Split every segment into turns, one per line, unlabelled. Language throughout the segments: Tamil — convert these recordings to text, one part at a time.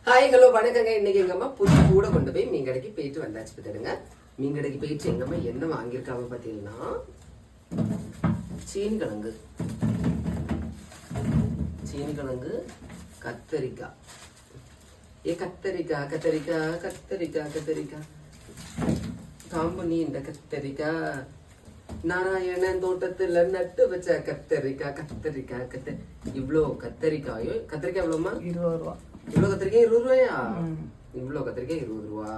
ஹாய் ஹலோ வணக்கங்க. இன்னைக்கு எங்கம்மா புது கூட கொண்டு போய் மீன் கடைக்கு போயிட்டு வந்தாச்சு. பார்த்துடுங்க, மீன் கடைக்கு போயிட்டு எங்கம்மா என்ன வாங்கியிருக்காங்க பார்த்தீங்கன்னா சீனி கிழங்கு, கத்தரிக்காய். கத்தரிக்காய் கத்தரிக்காய் கத்தரிக்காய் கத்தரிக்காய் காம்பனி. இந்த கத்தரிக்காய் நாராயணன் தோட்டத்துல நட்டு வச்ச கத்தரிக்காய். இவ்வளோ கத்தரிக்காயும். கத்தரிக்காய் எவ்வளோமா?
20 ரூபா.
இவ்வளோ கத்திரிக்காய் 20 ரூபாயா? இவ்வளோ கத்திரிக்காய் 20 ரூபா.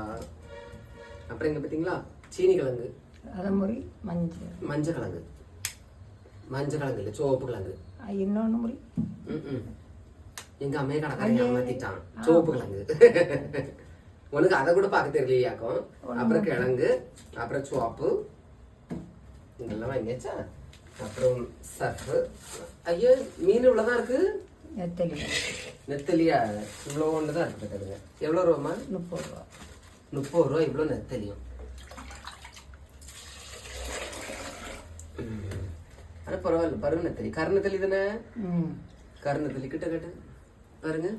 அப்புறம் இங்க பாத்தீங்களா சீனி கிழங்கு,
அதமுறை
மஞ்சள் கிழங்கு இல்ல சிவப்பு கிழங்கு.
இன்னொன்னு முறை
எங்க அம்மையை கடைக்காரங்க ஏமாத்திட்டான். சிவப்பு கிழங்கு உனக்கு அதை கூட பார்க்க தெரியலையாக்கும். அப்புறம் கிழங்கு, அப்புறம் சிவப்பு இதெல்லாம் வாங்கியாச்சா. அப்புறம் சர்ஃபு. ஐயோ, மீன் இவ்வளவுதான் இருக்கு. நெத்தலியா இவ்வளோ ஒன்று தான் இருக்கு. பார்த்துடுங்க. எவ்வளோ ரூபாமா?
30 ரூபா.
30 ரூபா இவ்வளோ நெத்தலியும். ஆனால் பரவாயில்ல, பருவ நெத்தலி. கரு நெத்தலி தானே? கரு நெத்தலி கிட்ட கட்டு பாருங்க.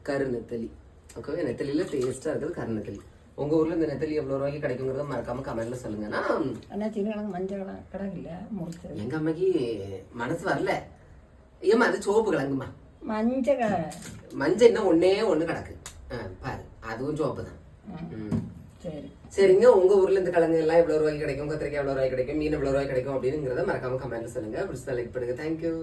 கரு நெத்தலி. ஓகே, நெத்தலியில டேஸ்டா இருக்குது கரு நெத்தலி. உங்க ஊர்ல இந்த நெத்தலி எவ்வளவு ரூபாய்க்கு கிடைக்குங்கிறத மறக்காம கமெண்ட்ல சொல்லுங்கன்னா.
மஞ்சள் கிழங்குல
எங்க அம்மைக்கு மனசு வரல. ஏமா அது சோப்பு கிழங்குமா? மஞ்சள் இன்னும் ஒண்ணு கிடக்கு பாரு, அதுவும் சோப்பு தான். சரிங்க, உங்க ஊர்ல இந்த கிழங்கு எல்லாம் எவ்வளவு ரூபாய்க்கு கிடைக்கும், கத்திரிக்காய் எவ்வளவு ரூபாய்க்கு கிடைக்கும், மீன் எவ்வளவு ரூபாய்க்கு கிடைக்கும் அப்படிங்கிறத மறக்காம கமெண்ட்ல சொல்லுங்க. பிடிச்சா லைக் பண்ணுங்க. தேங்க்யூ.